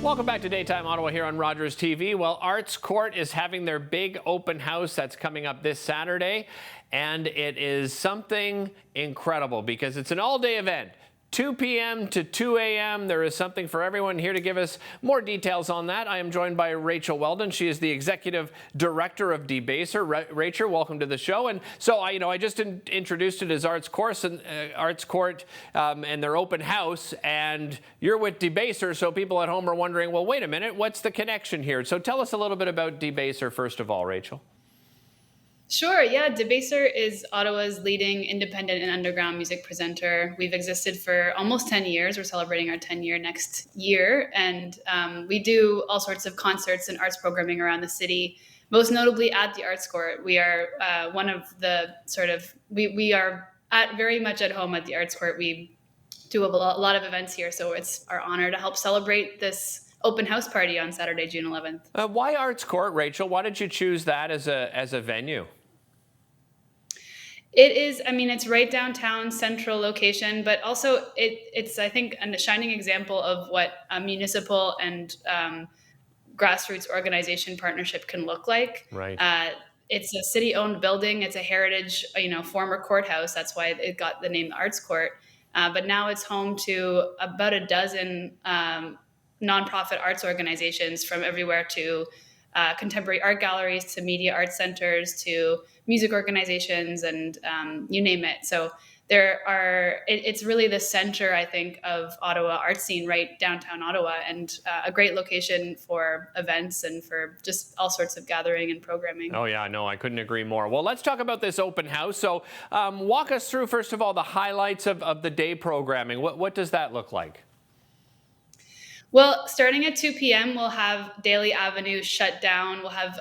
Welcome back to Daytime Ottawa here on Rogers TV. Well, Arts Court is having their big open house that's coming up this Saturday, and it is something incredible because it's an all-day event. 2 p.m. to 2 a.m. There is something for everyone. Here to give us more details on that, I am joined by Rachel Weldon. She is the executive director of Debaser. Rachel, welcome to the show. And so, I just introduced it as Arts Court and their open house, and you're with Debaser, so people at home are wondering, well, wait a minute, what's the connection here? So tell us a little bit about Debaser, first of all, Rachel. Sure, yeah. Debaser is Ottawa's leading independent and underground music presenter. We've existed for almost 10 years. We're celebrating our 10-year next year. And we do all sorts of concerts and arts programming around the city, most notably at the Arts Court. We are one of the we are very much at home at the Arts Court. We do a lot of events here. So it's our honor to help celebrate this open house party on Saturday, June 11th. Why Arts Court, Rachel? Why did you choose that as a venue? It is, it's right downtown, central location, but also it's, I think, a shining example of what a municipal and grassroots organization partnership can look like. Right. It's a city-owned building. It's a heritage, former courthouse. That's why it got the name the Arts Court. But now it's home to about a dozen nonprofit arts organizations from everywhere to contemporary art galleries to media arts centers to music organizations and you name it. So it's really the center, I think, of Ottawa art scene, right downtown Ottawa, and a great location for events and for just all sorts of gathering and programming. Oh yeah, no, I couldn't agree more. Well, let's talk about this open house. So walk us through, first of all, the highlights of the day programming. What does that look like? Well, starting at 2 p.m., we'll have Daly Avenue shut down. We'll have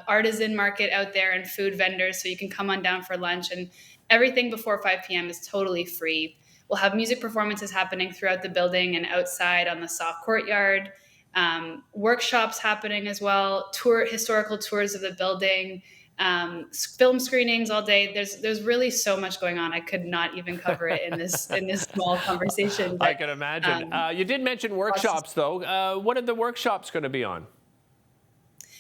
artisan market out there and food vendors, so you can come on down for lunch. And everything before 5 p.m. is totally free. We'll have music performances happening throughout the building and outside on the soft courtyard. Workshops happening as well. Historical tours of the building. Film screenings all day. There's really so much going on. I could not even cover it in this small conversation. But, I can imagine. You did mention workshops, though. What are the workshops going to be on?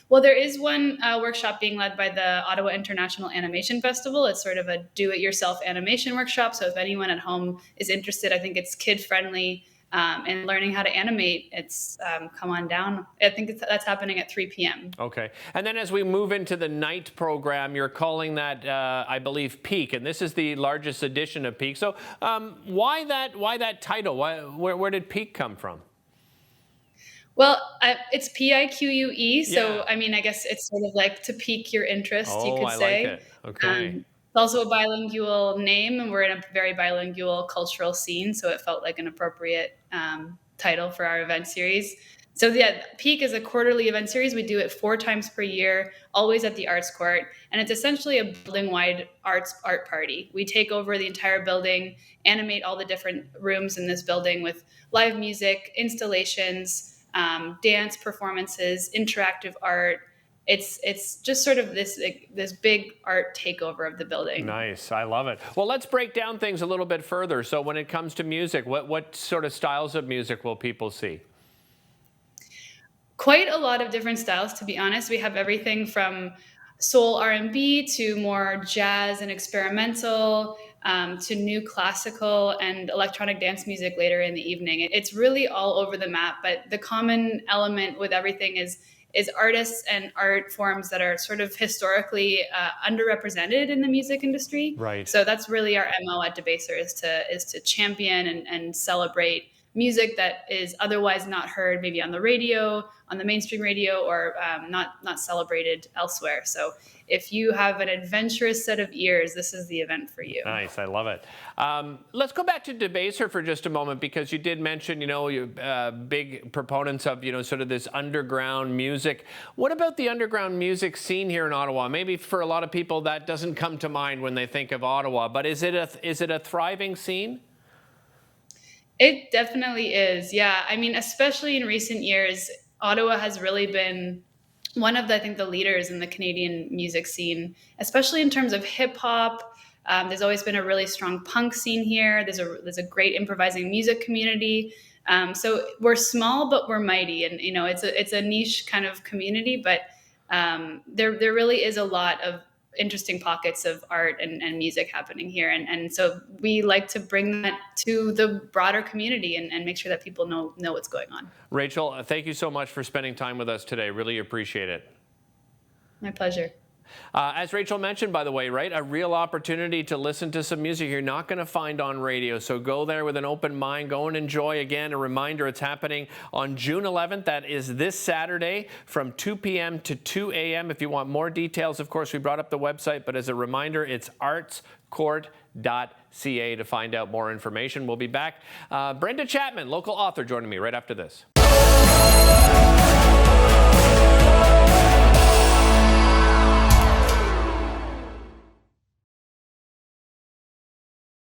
Well, there is one workshop being led by the Ottawa International Animation Festival. It's sort of a do-it-yourself animation workshop. So if anyone at home is interested, I think it's kid-friendly. And learning how to animate, it's come on down. I think that's happening at 3 p.m. Okay. And then as we move into the night program, you're calling that, I believe, Peak. And this is the largest edition of Peak. So why that title? Where did Peak come from? Well, it's PIQUE. So, Yeah. I guess it's sort of like to pique your interest, you could I say. like it. Okay. It's also a bilingual name, and we're in a very bilingual cultural scene, so it felt like an appropriate title for our event series. So yeah, Peak is a quarterly event series. We do it 4 times per year, always at the Arts Court, and it's essentially a building-wide art party. We take over the entire building, animate all the different rooms in this building with live music, installations, dance performances, interactive art. It's just sort of this big art takeover of the building. Nice. I love it. Well, let's break down things a little bit further. So when it comes to music, what sort of styles of music will people see? Quite a lot of different styles, to be honest. We have everything from soul R&B to more jazz and experimental, to new classical and electronic dance music later in the evening. It's really all over the map, but the common element with everything is artists and art forms that are sort of historically underrepresented in the music industry. Right. So that's really our MO at Debaser is to champion and celebrate music that is otherwise not heard maybe on the radio, on the mainstream radio, or not celebrated elsewhere. So if you have an adventurous set of ears, this is the event for you. Nice. I love it. Let's go back to Debaser for just a moment, because you did mention, you big proponents of, sort of this underground music. What about the underground music scene here in Ottawa? Maybe for a lot of people that doesn't come to mind when they think of Ottawa, but is it a thriving scene? It definitely is. Yeah. Especially in recent years, Ottawa has really been one of the leaders in the Canadian music scene, especially in terms of hip hop. There's always been a really strong punk scene here. There's a great improvising music community. So we're small, but we're mighty. And, it's a niche kind of community, but there really is a lot of interesting pockets of art and music happening here. And so we like to bring that to the broader community and make sure that people know what's going on. Rachel, thank you so much for spending time with us today. Really appreciate it. My pleasure. As Rachel mentioned, by the way, right, a real opportunity to listen to some music you're not going to find on radio. So go there with an open mind. Go and enjoy. Again, a reminder, it's happening on June 11th. That is this Saturday from 2 p.m. to 2 a.m. If you want more details, of course, we brought up the website. But as a reminder, it's artscourt.ca to find out more information. We'll be back. Brenda Chapman, local author, joining me right after this.